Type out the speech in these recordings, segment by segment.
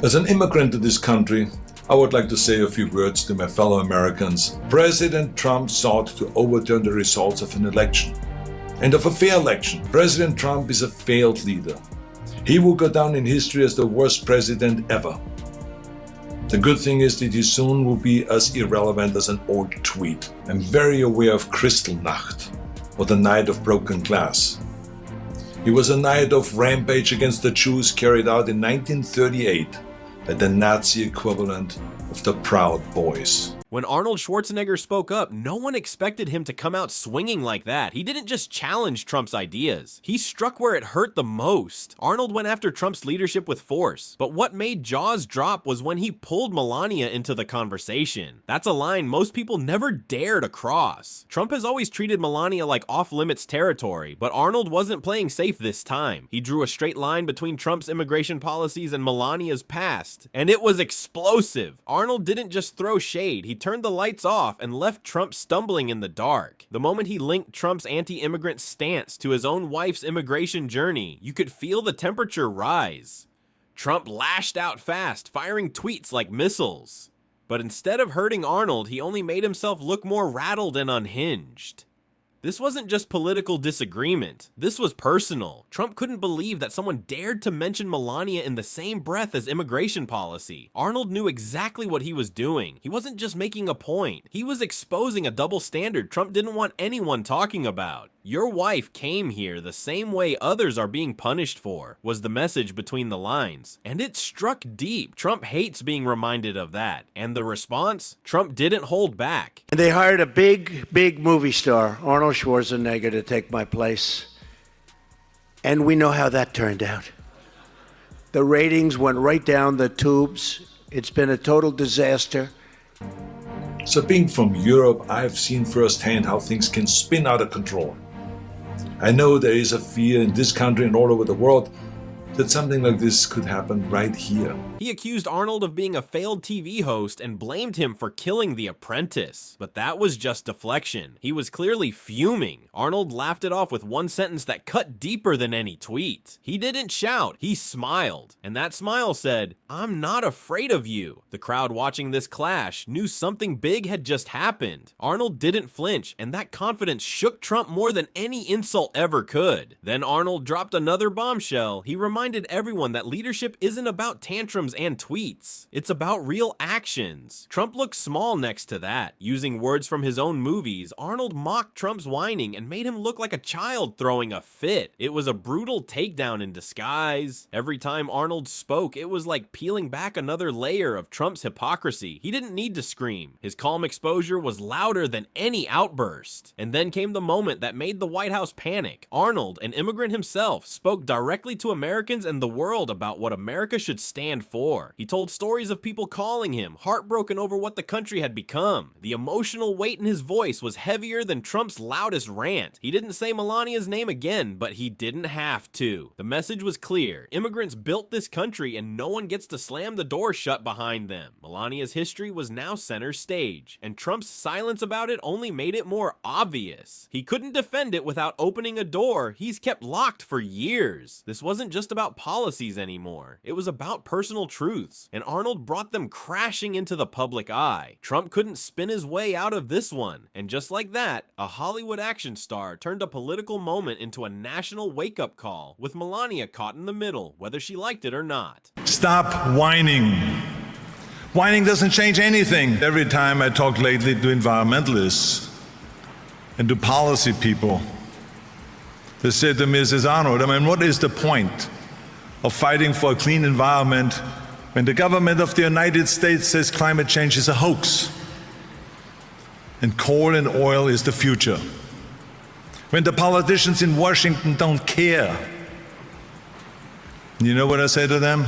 As an immigrant to this country, I would like to say a few words to my fellow Americans. President Trump sought to overturn the results of an election, and of a fair election. President Trump is a failed leader. He will go down in history as the worst president ever. The good thing is that he soon will be as irrelevant as an old tweet. I'm very aware of Kristallnacht, or the Night of Broken Glass. It was a night of rampage against the Jews carried out in 1938 by the Nazi equivalent of the Proud Boys. When Arnold Schwarzenegger spoke up, no one expected him to come out swinging like that. He didn't just challenge Trump's ideas. He struck where it hurt the most. Arnold went after Trump's leadership with force. But what made jaws drop was when he pulled Melania into the conversation. That's a line most people never dare to cross. Trump has always treated Melania like off-limits territory, but Arnold wasn't playing safe this time. He drew a straight line between Trump's immigration policies and Melania's past, and it was explosive. Arnold didn't just throw shade. He turned the lights off and left Trump stumbling in the dark. The moment he linked Trump's anti-immigrant stance to his own wife's immigration journey, you could feel the temperature rise. Trump lashed out fast, firing tweets like missiles. But instead of hurting Arnold, he only made himself look more rattled and unhinged. This wasn't just political disagreement. This was personal. Trump couldn't believe that someone dared to mention Melania in the same breath as immigration policy. Arnold knew exactly what he was doing. He wasn't just making a point. He was exposing a double standard Trump didn't want anyone talking about. Your wife came here the same way others are being punished for, was the message between the lines. And it struck deep. Trump hates being reminded of that. And the response? Trump didn't hold back. And they hired a big movie star, Arnold Schwarzenegger, to take my place. And we know how that turned out. The ratings went right down the tubes. It's been a total disaster. So being from Europe, I've seen firsthand how things can spin out of control. I know there is a fear in this country and all over the world that something like this could happen right here. He accused Arnold of being a failed TV host and blamed him for killing The Apprentice. But that was just deflection. He was clearly fuming. Arnold laughed it off with one sentence that cut deeper than any tweet. He didn't shout, he smiled. And that smile said, "I'm not afraid of you." The crowd watching this clash knew something big had just happened. Arnold didn't flinch, and that confidence shook Trump more than any insult ever could. Then Arnold dropped another bombshell. He reminded everyone that leadership isn't about tantrums and tweets. It's about real actions. Trump looked small next to that. Using words from his own movies, Arnold mocked Trump's whining and made him look like a child throwing a fit. It was a brutal takedown in disguise. Every time Arnold spoke, it was like peeling back another layer of Trump's hypocrisy. He didn't need to scream. His calm exposure was louder than any outburst. And then came the moment that made the White House panic. Arnold, an immigrant himself, spoke directly to Americans and the world about what America should stand for. He told stories of people calling him, heartbroken over what the country had become. The emotional weight in his voice was heavier than Trump's loudest rant. He didn't say Melania's name again, but he didn't have to. The message was clear. Immigrants built this country and no one gets to slam the door shut behind them. Melania's history was now center stage, and Trump's silence about it only made it more obvious. He couldn't defend it without opening a door he's kept locked for years. This wasn't just about policies anymore. It was about personal truths, and Arnold brought them crashing into the public eye. Trump couldn't spin his way out of this one, and just like that, a Hollywood action star turned a political moment into a national wake-up call, with Melania caught in the middle, whether she liked it or not. Stop whining. Whining doesn't change anything. Every time I talk lately to environmentalists and to policy people, they said to me, says Arnold, what is the point of fighting for a clean environment when the government of the United States says climate change is a hoax and coal and oil is the future? When the politicians in Washington don't care. You know what I say to them?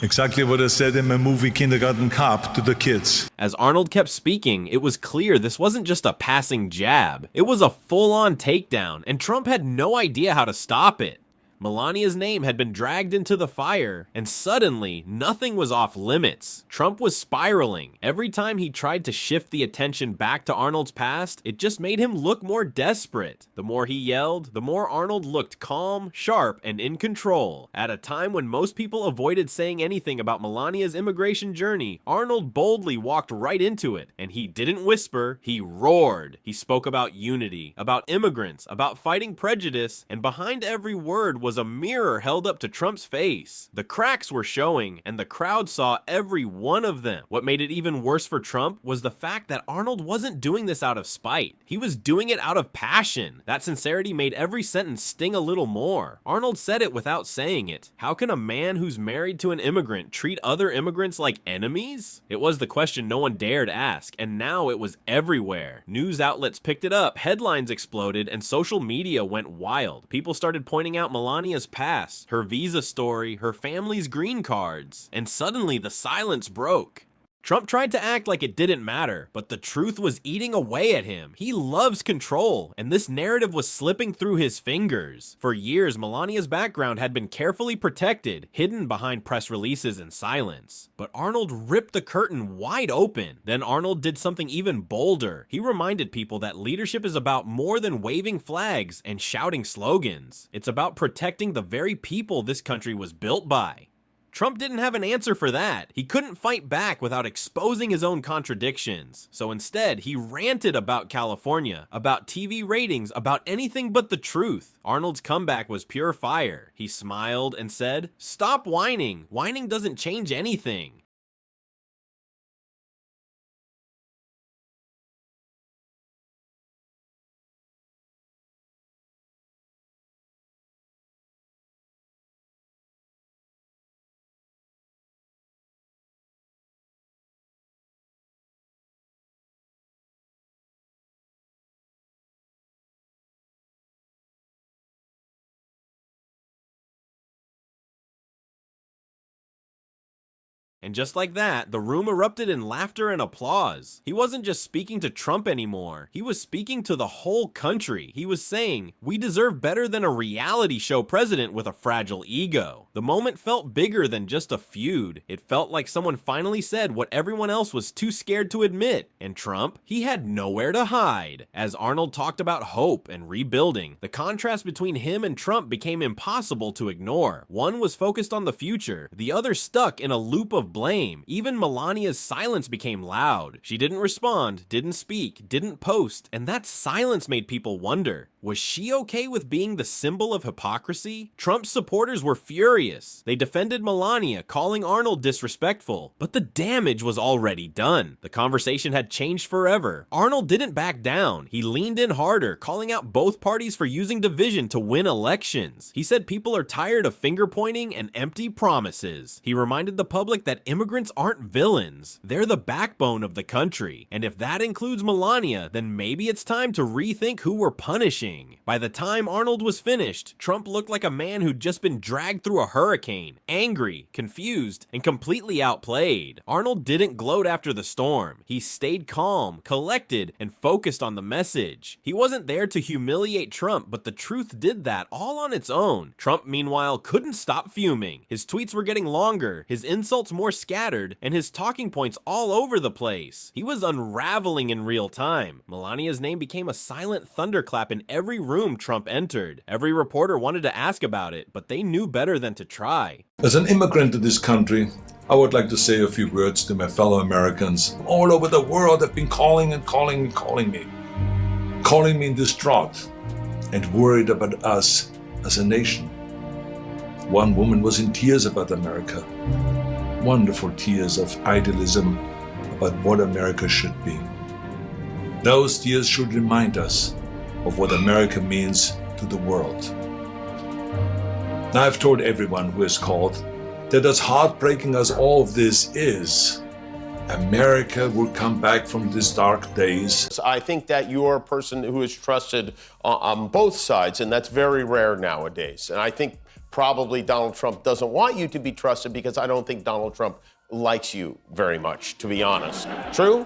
Exactly what I said in my movie Kindergarten Cop to the kids. As Arnold kept speaking, it was clear this wasn't just a passing jab. It was a full-on takedown, and Trump had no idea how to stop it. Melania's name had been dragged into the fire, and suddenly, nothing was off limits. Trump was spiraling. Every time he tried to shift the attention back to Arnold's past, it just made him look more desperate. The more he yelled, the more Arnold looked calm, sharp, and in control. At a time when most people avoided saying anything about Melania's immigration journey, Arnold boldly walked right into it, and he didn't whisper, he roared. He spoke about unity, about immigrants, about fighting prejudice, and behind every word was a mirror held up to Trump's face. The cracks were showing, and the crowd saw every one of them. What made it even worse for Trump was the fact that Arnold wasn't doing this out of spite. He was doing it out of passion. That sincerity made every sentence sting a little more. Arnold said it without saying it. How can a man who's married to an immigrant treat other immigrants like enemies? It was the question no one dared ask, and now it was everywhere. News outlets picked it up, headlines exploded, and social media went wild. People started pointing out Melania's past, her visa story, her family's green cards, and suddenly the silence broke. Trump tried to act like it didn't matter, but the truth was eating away at him. He loves control, and this narrative was slipping through his fingers. For years, Melania's background had been carefully protected, hidden behind press releases and silence. But Arnold ripped the curtain wide open. Then Arnold did something even bolder. He reminded people that leadership is about more than waving flags and shouting slogans. It's about protecting the very people this country was built by. Trump didn't have an answer for that. He couldn't fight back without exposing his own contradictions. So instead, he ranted about California, about TV ratings, about anything but the truth. Arnold's comeback was pure fire. He smiled and said, "Stop whining. Whining doesn't change anything." And just like that, the room erupted in laughter and applause. He wasn't just speaking to Trump anymore. He was speaking to the whole country. He was saying, we deserve better than a reality show president with a fragile ego. The moment felt bigger than just a feud. It felt like someone finally said what everyone else was too scared to admit. And Trump, he had nowhere to hide. As Arnold talked about hope and rebuilding, the contrast between him and Trump became impossible to ignore. One was focused on the future, the other stuck in a loop of blame. Even Melania's silence became loud. She didn't respond, didn't speak, didn't post, and that silence made people wonder, was she okay with being the symbol of hypocrisy? Trump's supporters were furious. They defended Melania, calling Arnold disrespectful, but the damage was already done. The conversation had changed forever. Arnold didn't back down. He leaned in harder, calling out both parties for using division to win elections. He said people are tired of finger pointing and empty promises. He reminded the public that immigrants aren't villains. They're the backbone of the country. And if that includes Melania, then maybe it's time to rethink who we're punishing. By the time Arnold was finished, Trump looked like a man who'd just been dragged through a hurricane, angry, confused, and completely outplayed. Arnold didn't gloat after the storm. He stayed calm, collected, and focused on the message. He wasn't there to humiliate Trump, but the truth did that all on its own. Trump, meanwhile, couldn't stop fuming. His tweets were getting longer, his insults more scattered, and his talking points all over the place. He was unraveling in real time. Melania's name became a silent thunderclap in every room Trump entered. Every reporter wanted to ask about it, but they knew better than to try. As an immigrant to this country, I would like to say a few words to my fellow Americans all over the world have been calling me distraught and worried about us as a nation. One woman was in tears about America. Wonderful tears of idealism about what America should be. Those tears should remind us of what America means to the world. Now, I've told everyone who has called that as heartbreaking as all of this is, America will come back from these dark days. I think that you're a person who is trusted on both sides, and that's very rare nowadays. And I think probably Donald Trump doesn't want you to be trusted because I don't think Donald Trump likes you very much, to be honest. True?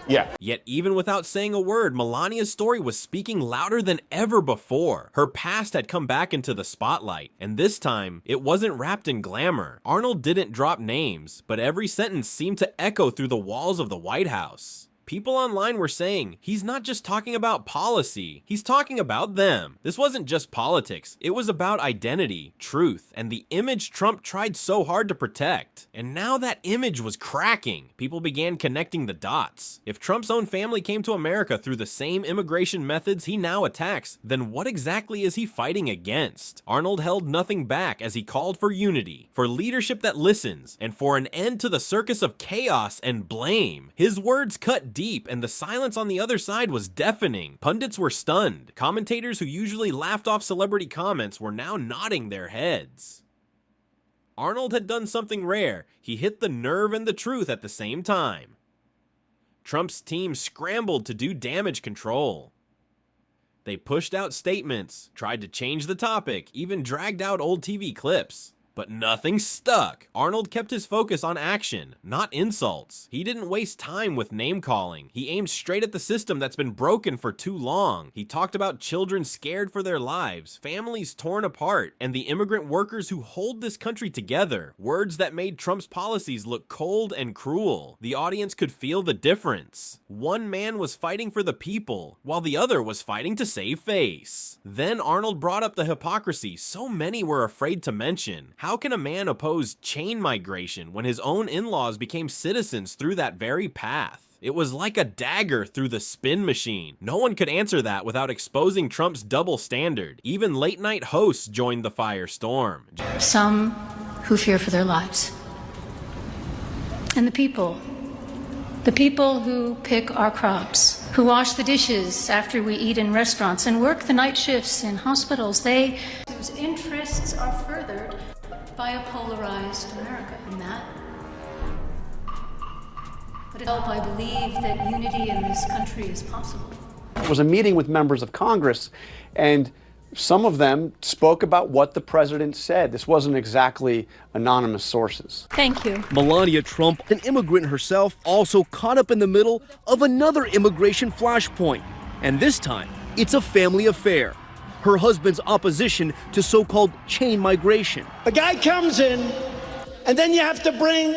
Yeah. Yet even without saying a word, Melania's story was speaking louder than ever before. Her past had come back into the spotlight, and this time, it wasn't wrapped in glamour. Arnold didn't drop names, but every sentence seemed to echo through the walls of the White House. People online were saying, he's not just talking about policy, he's talking about them. This wasn't just politics, it was about identity, truth, and the image Trump tried so hard to protect. And now that image was cracking. People began connecting the dots. If Trump's own family came to America through the same immigration methods he now attacks, then what exactly is he fighting against? Arnold held nothing back as he called for unity, for leadership that listens, and for an end to the circus of chaos and blame. His words cut deep, and the silence on the other side was deafening. Pundits were stunned. Commentators who usually laughed off celebrity comments were now nodding their heads. Arnold had done something rare. He hit the nerve and the truth at the same time. Trump's team scrambled to do damage control. They pushed out statements, tried to change the topic, even dragged out old TV clips. But nothing stuck. Arnold kept his focus on action, not insults. He didn't waste time with name-calling. He aimed straight at the system that's been broken for too long. He talked about children scared for their lives, families torn apart, and the immigrant workers who hold this country together. Words that made Trump's policies look cold and cruel. The audience could feel the difference. One man was fighting for the people, while the other was fighting to save face. Then Arnold brought up the hypocrisy so many were afraid to mention. How can a man oppose chain migration when his own in-laws became citizens through that very path? It was like a dagger through the spin machine. No one could answer that without exposing Trump's double standard. Even late-night hosts joined the firestorm. Some who fear for their lives. And the people who pick our crops, who wash the dishes after we eat in restaurants and work the night shifts in hospitals, whose interests are furthered by a polarized America. And that, but I believe that unity in this country is possible. It was a meeting with members of Congress, and some of them spoke about what the president said. This wasn't exactly anonymous sources. Thank you. Melania Trump, an immigrant herself, also caught up in the middle of another immigration flashpoint. And this time, it's a family affair. Her husband's opposition to so-called chain migration. A guy comes in, and then you have to bring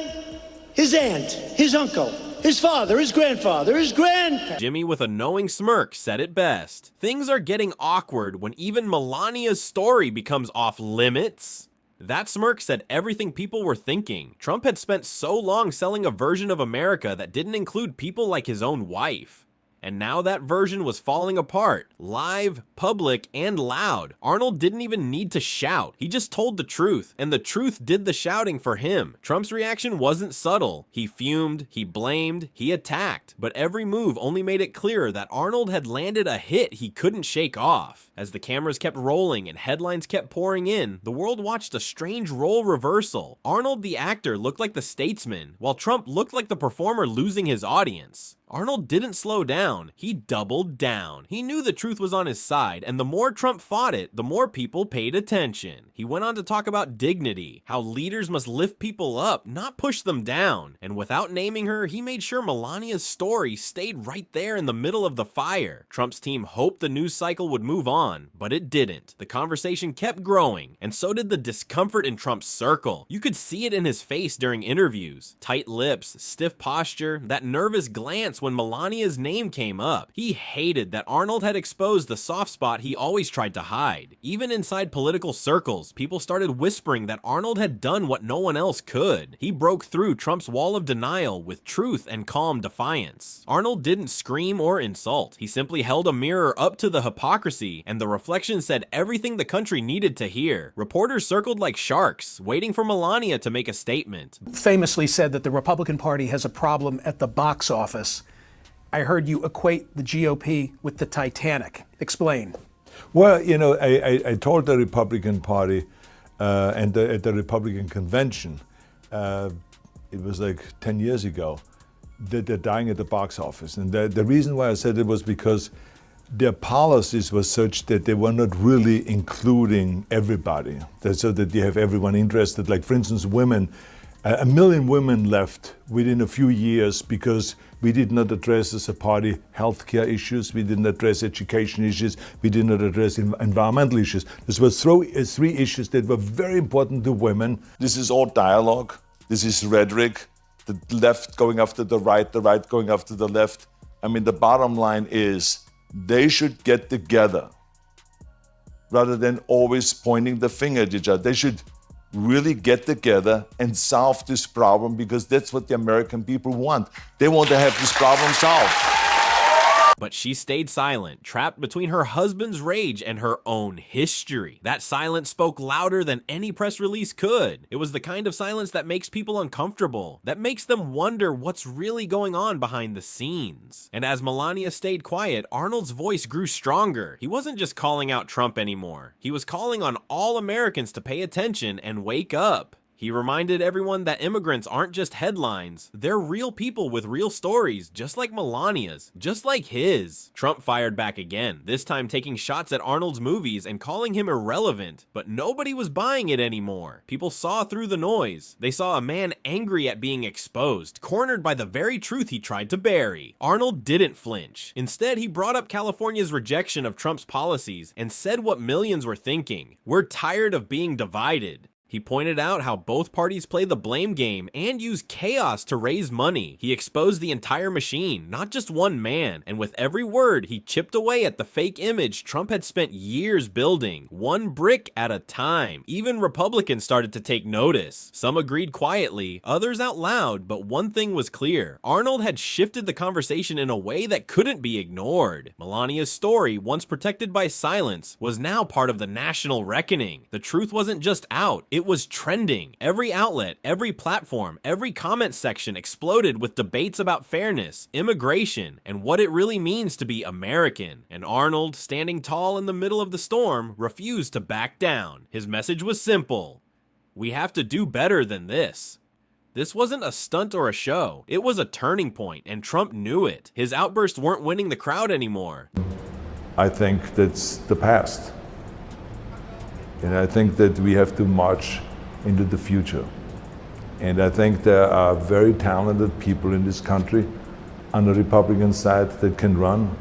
his aunt, his uncle, his father, his grandfather, his grandparents. Jimmy, with a knowing smirk, said it best. Things are getting awkward when even Melania's story becomes off limits. That smirk said everything people were thinking. Trump had spent so long selling a version of America that didn't include people like his own wife. And now that version was falling apart. Live, public, and loud. Arnold didn't even need to shout. He just told the truth, and the truth did the shouting for him. Trump's reaction wasn't subtle. He fumed, he blamed, he attacked. But every move only made it clearer that Arnold had landed a hit he couldn't shake off. As the cameras kept rolling and headlines kept pouring in, the world watched a strange role reversal. Arnold the actor looked like the statesman, while Trump looked like the performer losing his audience. Arnold didn't slow down, he doubled down. He knew the truth was on his side, and the more Trump fought it, the more people paid attention. He went on to talk about dignity, how leaders must lift people up, not push them down. And without naming her, he made sure Melania's story stayed right there in the middle of the fire. Trump's team hoped the news cycle would move on, but it didn't. The conversation kept growing, and so did the discomfort in Trump's circle. You could see it in his face during interviews. Tight lips, stiff posture, that nervous glance when Melania's name came up. He hated that Arnold had exposed the soft spot he always tried to hide. Even inside political circles, people started whispering that Arnold had done what no one else could. He broke through Trump's wall of denial with truth and calm defiance. Arnold didn't scream or insult. He simply held a mirror up to the hypocrisy, and the reflection said everything the country needed to hear. Reporters circled like sharks, waiting for Melania to make a statement. Famously said that the Republican Party has a problem at the box office. I heard you equate the GOP with the Titanic. Explain. Well, you know, I told the Republican Party and at the Republican convention, it was like 10 years ago, that they're dying at the box office. And the reason why I said it was because their policies were such that they were not really including everybody. So that you have everyone interested. Like, for instance, women A million women left within a few years because we did not address as a party healthcare issues, we didn't address education issues, we did not address environmental issues. These were three issues that were very important to women. This is all dialogue, this is rhetoric, the left going after the right going after the left. I mean, the bottom line is they should get together rather than always pointing the finger at each other. They should really get together and solve this problem, because that's what the American people want. They want to have this problem solved. But she stayed silent, trapped between her husband's rage and her own history. That silence spoke louder than any press release could. It was the kind of silence that makes people uncomfortable, that makes them wonder what's really going on behind the scenes. And as Melania stayed quiet, Arnold's voice grew stronger. He wasn't just calling out Trump anymore. He was calling on all Americans to pay attention and wake up. He reminded everyone that immigrants aren't just headlines, they're real people with real stories, just like Melania's, just like his. Trump fired back again, this time taking shots at Arnold's movies and calling him irrelevant, but nobody was buying it anymore. People saw through the noise. They saw a man angry at being exposed, cornered by the very truth he tried to bury. Arnold didn't flinch. Instead, he brought up California's rejection of Trump's policies and said what millions were thinking. We're tired of being divided. He pointed out how both parties play the blame game and use chaos to raise money. He exposed the entire machine, not just one man, and with every word, he chipped away at the fake image Trump had spent years building, one brick at a time. Even Republicans started to take notice. Some agreed quietly, others out loud, but one thing was clear. Arnold had shifted the conversation in a way that couldn't be ignored. Melania's story, once protected by silence, was now part of the national reckoning. The truth wasn't just out, it was trending. Every outlet, every platform, every comment section exploded with debates about fairness, immigration, and what it really means to be American. And Arnold, standing tall in the middle of the storm, refused to back down. His message was simple: we have to do better than this. This wasn't a stunt or a show. It was a turning point, and Trump knew it. His outbursts weren't winning the crowd anymore. I think that's the past. And I think that we have to march into the future. And I think there are very talented people in this country on the Republican side that can run.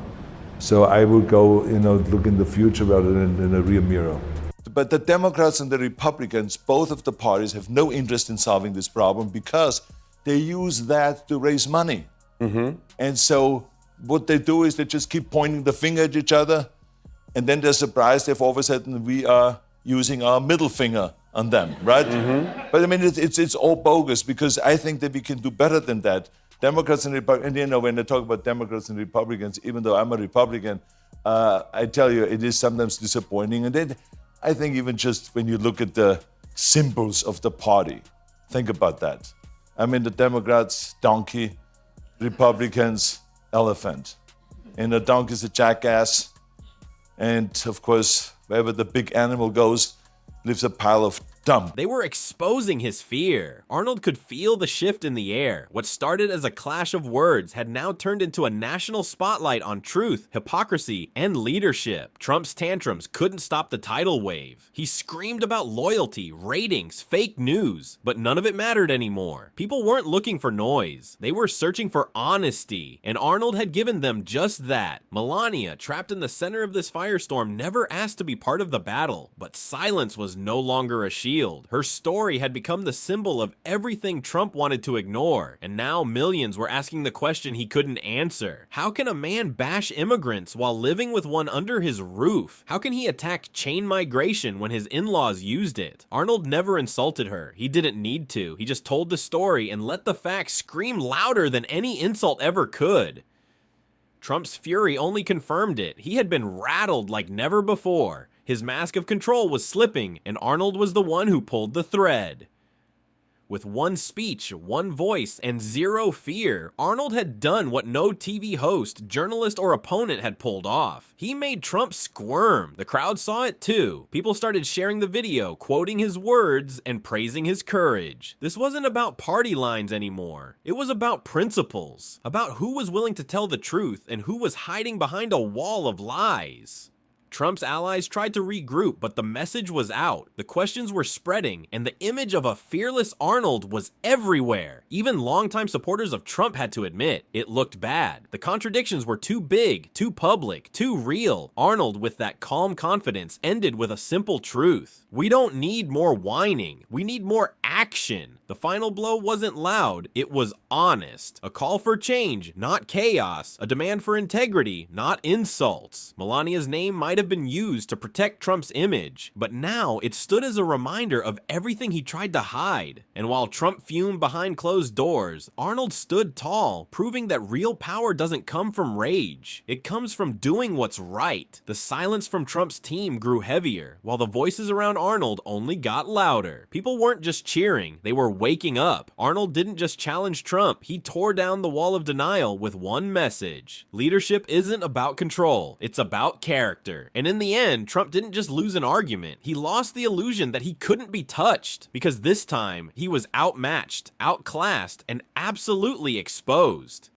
So I will go, look in the future rather than in a rear mirror. But the Democrats and the Republicans, both of the parties, have no interest in solving this problem because they use that to raise money. And so what they do is they just keep pointing the finger at each other, and then they're surprised if all of a sudden we are using our middle finger on them, right? But I mean, it's all bogus, because I think that we can do better than that. Democrats and Republicans, and when I talk about Democrats and Republicans, even though I'm a Republican, I tell you, it is sometimes disappointing. And then I think even just when you look at the symbols of the party, think about that. I mean, the Democrats, donkey, Republicans, elephant. And the donkey is a jackass. And of course, wherever the big animal goes, leaves a pile of dump. They were exposing his fear. Arnold could feel the shift in the air. What started as a clash of words had now turned into a national spotlight on truth, hypocrisy, and leadership. Trump's tantrums couldn't stop the tidal wave. He screamed about loyalty, ratings, fake news, but none of it mattered anymore. People weren't looking for noise. They were searching for honesty, and Arnold had given them just that. Melania, trapped in the center of this firestorm, never asked to be part of the battle, but silence was no longer a shield. Her story had become the symbol of everything Trump wanted to ignore, and now millions were asking the question he couldn't answer. How can a man bash immigrants while living with one under his roof? How can he attack chain migration when his in-laws used it? Arnold never insulted her. He didn't need to. He just told the story and let the facts scream louder than any insult ever could. Trump's fury only confirmed it. He had been rattled like never before. His mask of control was slipping, and Arnold was the one who pulled the thread. With one speech, one voice, and zero fear, Arnold had done what no TV host, journalist, or opponent had pulled off. He made Trump squirm. The crowd saw it too. People started sharing the video, quoting his words, and praising his courage. This wasn't about party lines anymore. It was about principles, about who was willing to tell the truth and who was hiding behind a wall of lies. Trump's allies tried to regroup, but the message was out. The questions were spreading, and the image of a fearless Arnold was everywhere. Even longtime supporters of Trump had to admit it looked bad. The contradictions were too big, too public, too real. Arnold, with that calm confidence, ended with a simple truth. We don't need more whining. We need more action. The final blow wasn't loud, it was honest. A call for change, not chaos. A demand for integrity, not insults. Melania's name might have been used to protect Trump's image, but now it stood as a reminder of everything he tried to hide. And while Trump fumed behind closed doors, Arnold stood tall, proving that real power doesn't come from rage. It comes from doing what's right. The silence from Trump's team grew heavier, while the voices around Arnold only got louder. People weren't just cheering, they were waking up. Arnold didn't just challenge Trump, he tore down the wall of denial with one message. Leadership isn't about control, it's about character. And in the end, Trump didn't just lose an argument, he lost the illusion that he couldn't be touched, because this time he was outmatched, outclassed, and absolutely exposed.